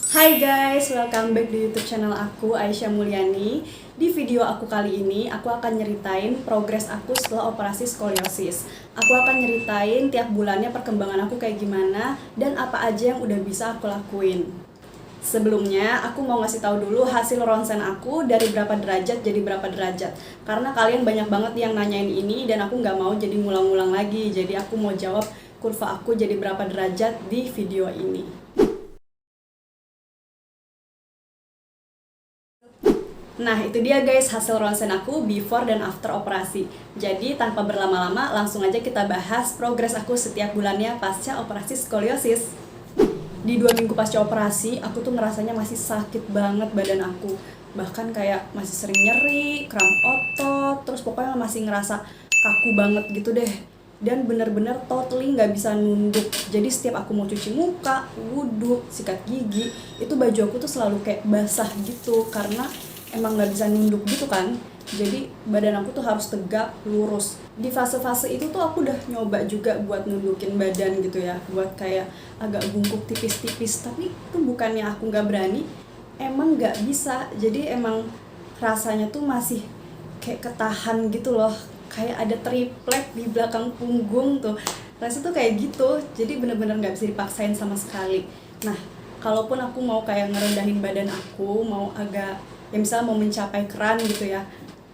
Hai guys, welcome back di YouTube channel aku, Aisyah Mulyani. Di video aku kali ini, aku akan nyeritain progres aku setelah operasi skoliosis. Aku akan nyeritain tiap bulannya perkembangan aku kayak gimana dan apa aja yang udah bisa aku lakuin. Sebelumnya, aku mau ngasih tahu dulu hasil ronsen aku dari berapa derajat jadi berapa derajat. Karena kalian banyak banget yang nanyain ini dan aku nggak mau jadi ngulang-ngulang lagi. Jadi aku mau jawab kurva aku jadi berapa derajat di video ini. Nah, itu dia guys hasil ronsen aku before dan after operasi. Jadi, tanpa berlama-lama, langsung aja kita bahas progres aku setiap bulannya pasca operasi skoliosis. Di 2 minggu pasca operasi, aku tuh ngerasanya masih sakit banget badan aku. Bahkan kayak masih sering nyeri, kram otot, terus pokoknya masih ngerasa kaku banget gitu deh. Dan bener-bener totally nggak bisa nunduk. Jadi setiap aku mau cuci muka, wudhu, sikat gigi, itu baju aku tuh selalu kayak basah gitu. Karena emang nggak bisa nunduk gitu kan. Jadi badan aku tuh harus tegak, lurus. Di fase-fase itu tuh aku udah nyoba juga buat nundukin badan gitu ya, buat kayak agak bungkuk tipis-tipis. Tapi itu bukannya aku nggak berani, emang nggak bisa. Jadi emang rasanya tuh masih kayak ketahan gitu loh, kayak ada triplek di belakang punggung tuh. Rasanya tuh kayak gitu, jadi bener-bener nggak bisa dipaksain sama sekali. Nah, kalaupun aku mau kayak ngerendahin badan aku, mau agak ya misalnya mau mencapai keran gitu ya,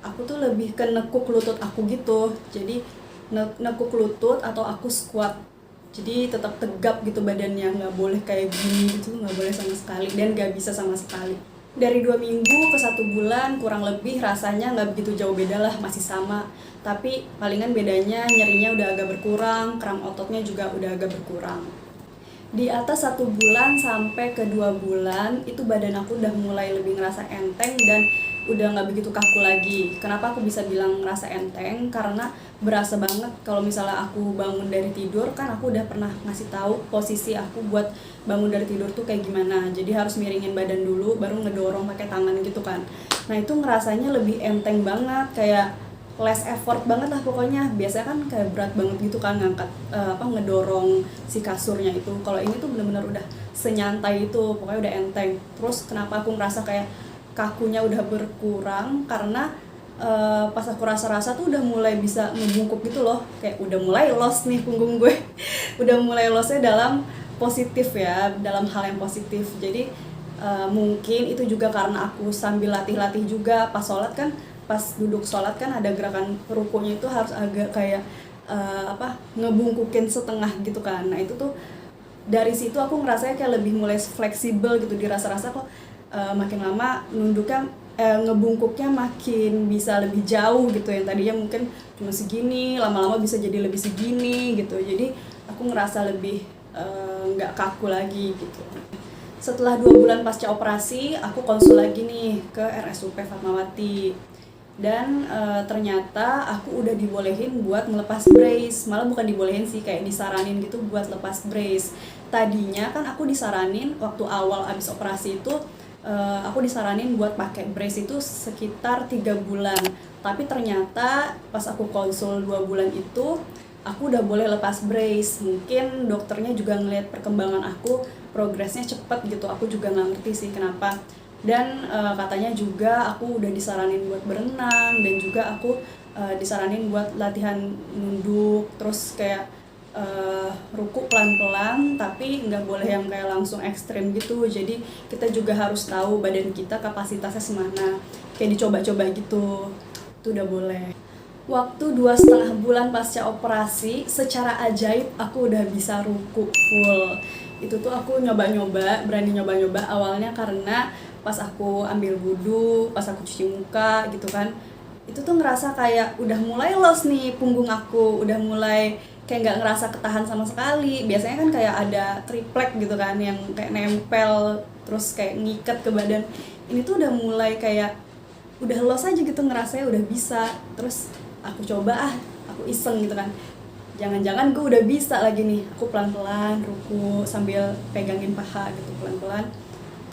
aku tuh lebih ke nekuk lutut aku gitu. Jadi nekuk lutut atau aku squat, jadi tetap tegap gitu badannya, nggak boleh kayak gini gitu, nggak boleh sama sekali dan nggak bisa sama sekali. Dari 2 minggu ke 1 bulan kurang lebih rasanya nggak begitu jauh beda lah, masih sama, tapi palingan bedanya nyerinya udah agak berkurang, kram ototnya juga udah agak berkurang. Di atas 1 bulan sampai ke 2 bulan itu badan aku udah mulai lebih ngerasa enteng dan udah nggak begitu kaku lagi. Kenapa aku bisa bilang ngerasa enteng? Karena berasa banget kalau misalnya aku bangun dari tidur, kan aku udah pernah ngasih tahu posisi aku buat bangun dari tidur tuh kayak gimana. Jadi harus miringin badan dulu baru ngedorong pakai tangan gitu kan. Nah, itu ngerasanya lebih enteng banget, kayak less effort banget lah pokoknya. Biasanya kan kayak berat banget gitu kan ngangkat ngedorong si kasurnya itu. Kalau ini tuh bener-bener udah senyantai itu, pokoknya udah enteng. Terus kenapa aku ngerasa kayak kakunya udah berkurang, karena pas aku rasa-rasa tuh udah mulai bisa ngebungkuk gitu loh, kayak udah mulai loss nih punggung gue. Udah mulai lossnya dalam positif ya, dalam hal yang positif. Jadi mungkin itu juga karena aku sambil latih-latih juga pas sholat kan. Pas duduk sholat kan ada gerakan rukunya itu harus agak kayak ngebungkukin setengah gitu kan. Nah, itu tuh dari situ aku ngerasanya kayak lebih mulai fleksibel gitu, dirasa-rasa kok makin lama nunduknya ngebungkuknya makin bisa lebih jauh gitu. Yang tadinya mungkin cuma segini, lama-lama bisa jadi lebih segini gitu. Jadi aku ngerasa lebih nggak kaku lagi gitu. Setelah 2 bulan pasca operasi, aku konsul lagi nih ke RSUP Fatmawati. Dan ternyata aku udah dibolehin buat melepas brace. Malah bukan dibolehin sih, kayak disaranin gitu buat lepas brace. Tadinya kan aku disaranin waktu awal abis operasi itu, aku disaranin buat pakai brace itu sekitar 3 bulan. Tapi ternyata pas aku konsul 2 bulan itu, aku udah boleh lepas brace. Mungkin dokternya juga ngeliat perkembangan aku, progresnya cepet gitu. Aku juga nggak ngerti sih kenapa. Dan katanya juga aku udah disaranin buat berenang, dan juga aku disaranin buat latihan nunduk, terus kayak ruku pelan-pelan, tapi nggak boleh yang kayak langsung ekstrim gitu. Jadi kita juga harus tahu badan kita kapasitasnya semana, kayak dicoba-coba gitu. Itu udah boleh. Waktu 2,5 bulan pasca operasi, secara ajaib aku udah bisa ruku full. Itu tuh aku nyoba-nyoba, berani nyoba-nyoba awalnya karena pas aku ambil wudhu, pas aku cuci muka gitu kan, itu tuh ngerasa kayak udah mulai loss nih punggung aku, udah mulai kayak nggak ngerasa ketahan sama sekali. Biasanya kan kayak ada triplek gitu kan yang kayak nempel terus kayak ngikat ke badan. Ini tuh udah mulai kayak udah loss aja gitu, ngerasanya udah bisa. Terus aku coba aku iseng gitu kan, jangan-jangan gue udah bisa lagi nih. Aku pelan-pelan ruku sambil pegangin paha gitu pelan-pelan,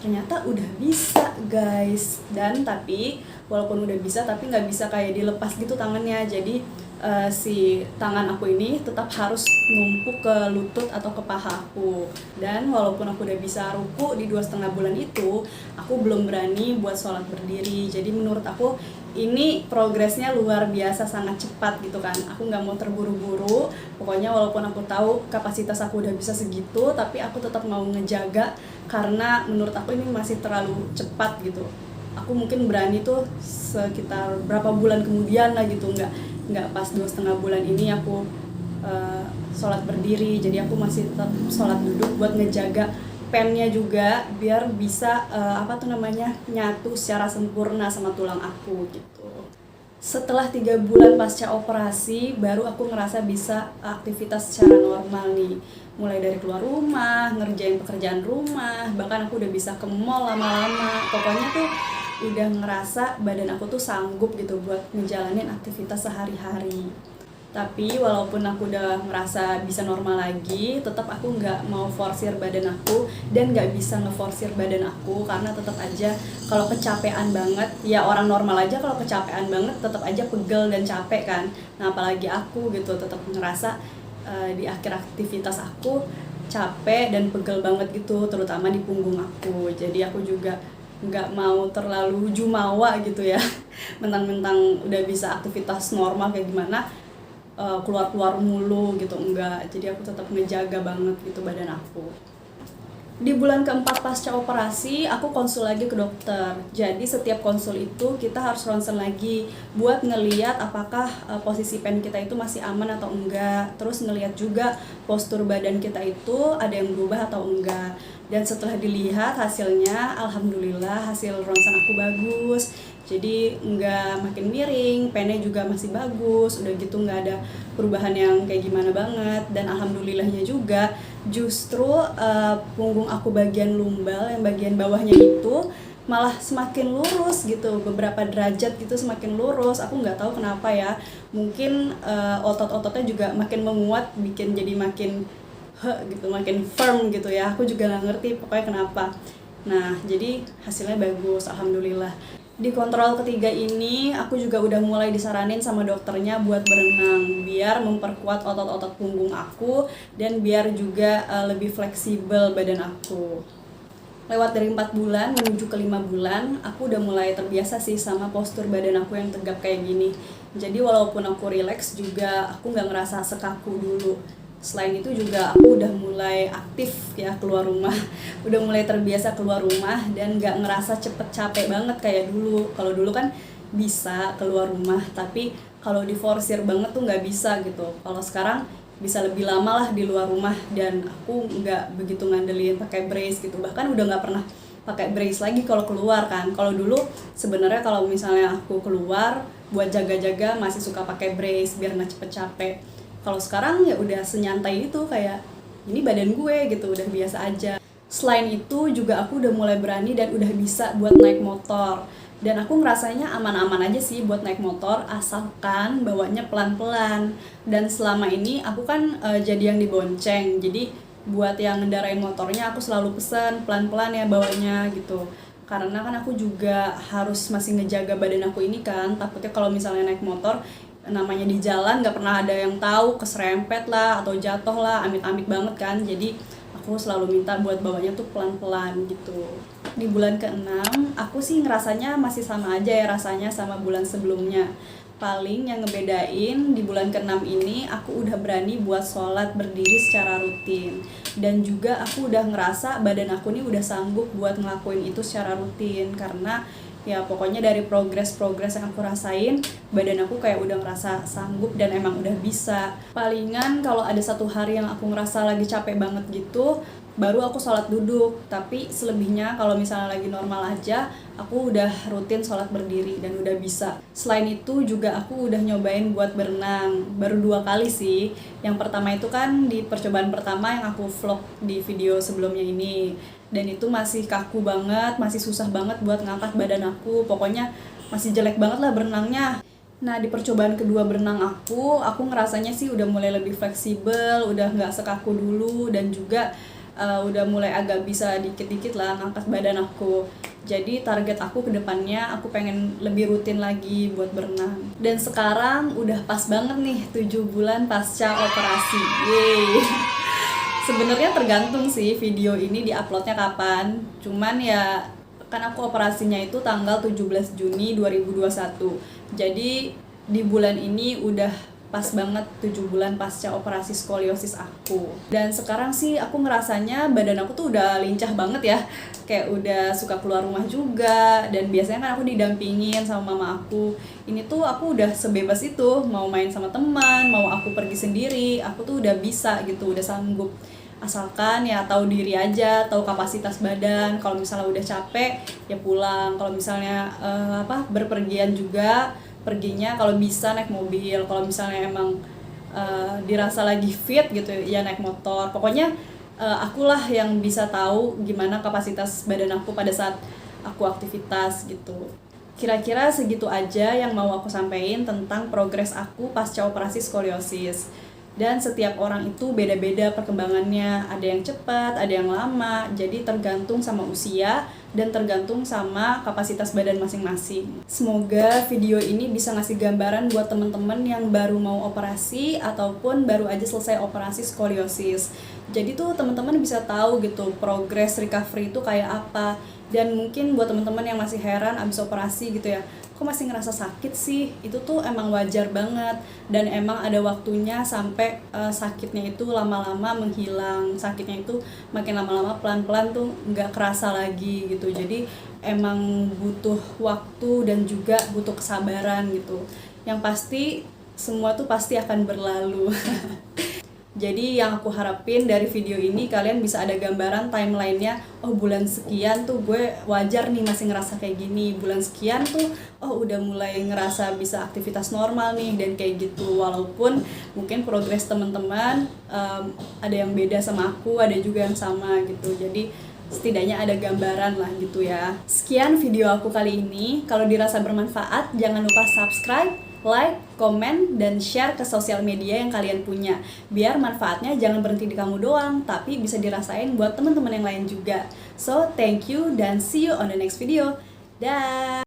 ternyata udah bisa guys. Dan tapi walaupun udah bisa, tapi nggak bisa kayak dilepas gitu tangannya. Jadi si tangan aku ini tetap harus numpuk ke lutut atau ke paha aku. Dan walaupun aku udah bisa ruku di 2,5 bulan itu, aku belum berani buat sholat berdiri. Jadi menurut aku ini progresnya luar biasa, sangat cepat gitu kan. Aku nggak mau terburu-buru, pokoknya walaupun aku tahu kapasitas aku udah bisa segitu, tapi aku tetap mau ngejaga karena menurut aku ini masih terlalu cepat gitu. Aku mungkin berani tuh sekitar berapa bulan kemudian lah gitu, nggak pas 2,5 bulan ini aku sholat berdiri. Jadi aku masih tetap sholat duduk buat ngejaga pennya juga biar bisa nyatu secara sempurna sama tulang aku gitu. Setelah 3 bulan pasca operasi baru aku ngerasa bisa aktivitas secara normal nih, mulai dari keluar rumah, ngerjain pekerjaan rumah, bahkan aku udah bisa ke mall lama-lama. Pokoknya tuh udah ngerasa badan aku tuh sanggup gitu buat ngejalanin aktivitas sehari-hari. Tapi walaupun aku udah ngerasa bisa normal lagi, tetap aku nggak mau forsir badan aku dan nggak bisa ngeforsir badan aku karena tetap aja kalau kecapean banget, ya orang normal aja kalau kecapean banget tetap aja pegel dan capek kan. Nah apalagi aku gitu, tetap ngerasa di akhir aktivitas aku capek dan pegel banget gitu, terutama di punggung aku. Jadi aku juga nggak mau terlalu jumawa gitu ya, mentang-mentang udah bisa aktivitas normal kayak gimana keluar-keluar mulu gitu, enggak. Jadi aku tetap ngejaga banget gitu badan aku. Di bulan keempat pasca operasi, aku konsul lagi ke dokter. Jadi setiap konsul itu kita harus ronsen lagi buat ngeliat apakah posisi pen kita itu masih aman atau enggak. Terus ngeliat juga postur badan kita itu ada yang berubah atau enggak. Dan setelah dilihat hasilnya, alhamdulillah hasil ronsen aku bagus. Jadi nggak makin miring, pennya juga masih bagus, udah gitu nggak ada perubahan yang kayak gimana banget. Dan alhamdulillahnya juga justru punggung aku bagian lumbal yang bagian bawahnya itu malah semakin lurus gitu, beberapa derajat gitu semakin lurus. Aku nggak tahu kenapa ya, mungkin otot-ototnya juga makin menguat, bikin jadi makin gitu, makin firm gitu ya. Aku juga nggak ngerti pokoknya kenapa. Nah jadi hasilnya bagus, alhamdulillah. Di kontrol ketiga ini aku juga udah mulai disaranin sama dokternya buat berenang biar memperkuat otot-otot punggung aku dan biar juga lebih fleksibel badan aku. Lewat dari 4 bulan menuju ke 5 bulan, aku udah mulai terbiasa sih sama postur badan aku yang tegap kayak gini. Jadi walaupun aku relax juga, aku nggak ngerasa sekaku dulu. Selain itu juga aku udah mulai aktif ya keluar rumah, udah mulai terbiasa keluar rumah dan nggak ngerasa cepet capek banget kayak dulu. Kalau dulu kan bisa keluar rumah, tapi kalau diforsir banget tuh nggak bisa gitu. Kalau sekarang bisa lebih lama lah di luar rumah dan aku nggak begitu ngandelin pakai brace gitu. Bahkan udah nggak pernah pakai brace lagi kalau keluar kan. Kalau dulu sebenarnya kalau misalnya aku keluar buat jaga-jaga masih suka pakai brace biar nggak cepet capek. Kalau sekarang ya udah senyantai itu, kayak ini badan gue gitu, udah biasa aja. Selain itu juga aku udah mulai berani dan udah bisa buat naik motor. Dan aku ngerasanya aman-aman aja sih buat naik motor asalkan bawanya pelan-pelan. Dan selama ini aku kan jadi yang dibonceng. Jadi buat yang ngendarain motornya aku selalu pesen pelan-pelan ya bawanya gitu. Karena kan aku juga harus masih ngejaga badan aku ini kan, takutnya kalau misalnya naik motor namanya di jalan nggak pernah ada yang tahu, keserempet lah atau jatuh lah, amit-amit banget kan. Jadi aku selalu minta buat bawanya tuh pelan-pelan gitu. Di bulan ke-6 aku sih ngerasanya masih sama aja ya rasanya sama bulan sebelumnya. Paling yang ngebedain di bulan ke-6 ini aku udah berani buat sholat berdiri secara rutin. Dan juga aku udah ngerasa badan aku nih udah sanggup buat ngelakuin itu secara rutin. Karena ya pokoknya dari progres yang aku rasain, badan aku kayak udah ngerasa sanggup dan emang udah bisa. Palingan kalau ada satu hari yang aku ngerasa lagi capek banget gitu, baru aku sholat duduk. Tapi selebihnya kalau misalnya lagi normal aja, aku udah rutin sholat berdiri dan udah bisa. Selain itu juga aku udah nyobain buat berenang, baru 2 kali sih. Yang pertama itu kan di percobaan pertama yang aku vlog di video sebelumnya ini. Dan itu masih kaku banget, masih susah banget buat ngangkat badan aku. Pokoknya masih jelek banget lah berenangnya. Nah di percobaan kedua berenang aku ngerasanya sih udah mulai lebih fleksibel, udah nggak sekaku dulu. Dan juga udah mulai agak bisa dikit-dikit lah ngangkat badan aku. Jadi target aku ke depannya aku pengen lebih rutin lagi buat berenang. Dan sekarang udah pas banget nih 7 bulan pasca operasi. Yeay. Sebenarnya tergantung sih video ini diuploadnya kapan. Cuman ya kan aku operasinya itu tanggal 17 Juni 2021. Jadi di bulan ini udah pas banget 7 bulan pasca operasi skoliosis aku. Dan sekarang sih aku ngerasanya badan aku tuh udah lincah banget ya. Kayak udah suka keluar rumah juga, dan biasanya kan aku didampingin sama mama aku. Ini tuh aku udah sebebas itu, mau main sama teman, mau aku pergi sendiri, aku tuh udah bisa gitu, udah sanggup. Asalkan ya tahu diri aja, tahu kapasitas badan. Kalau misalnya udah capek ya pulang. Kalau misalnya berpergian juga, perginya kalau bisa naik mobil. Kalau misalnya emang dirasa lagi fit gitu ya naik motor. Pokoknya akulah yang bisa tahu gimana kapasitas badan aku pada saat aku aktivitas gitu. Kira-kira segitu aja yang mau aku sampaikan tentang progres aku pasca operasi skoliosis. Dan setiap orang itu beda-beda perkembangannya, ada yang cepat, ada yang lama, jadi tergantung sama usia dan tergantung sama kapasitas badan masing-masing. Semoga video ini bisa ngasih gambaran buat teman-teman yang baru mau operasi ataupun baru aja selesai operasi skoliosis. Jadi tuh teman-teman bisa tahu gitu progres recovery itu kayak apa. Dan mungkin buat teman-teman yang masih heran abis operasi gitu ya, kok masih ngerasa sakit sih? Itu tuh emang wajar banget, dan emang ada waktunya sampai sakitnya itu lama-lama menghilang. Sakitnya itu makin lama-lama pelan-pelan tuh nggak kerasa lagi gitu. Jadi emang butuh waktu dan juga butuh kesabaran gitu. Yang pasti semua tuh pasti akan berlalu. Jadi yang aku harapin dari video ini kalian bisa ada gambaran timelinenya. Oh bulan sekian tuh gue wajar nih masih ngerasa kayak gini. Bulan sekian tuh oh udah mulai ngerasa bisa aktivitas normal nih, dan kayak gitu. Walaupun mungkin progres teman-teman ada yang beda sama aku, ada juga yang sama gitu. Jadi setidaknya ada gambaran lah gitu ya. Sekian video aku kali ini. Kalau dirasa bermanfaat jangan lupa subscribe, like, komen, dan share ke sosial media yang kalian punya. Biar manfaatnya jangan berhenti di kamu doang, tapi bisa dirasain buat teman-teman yang lain juga. So, thank you dan see you on the next video. Dah.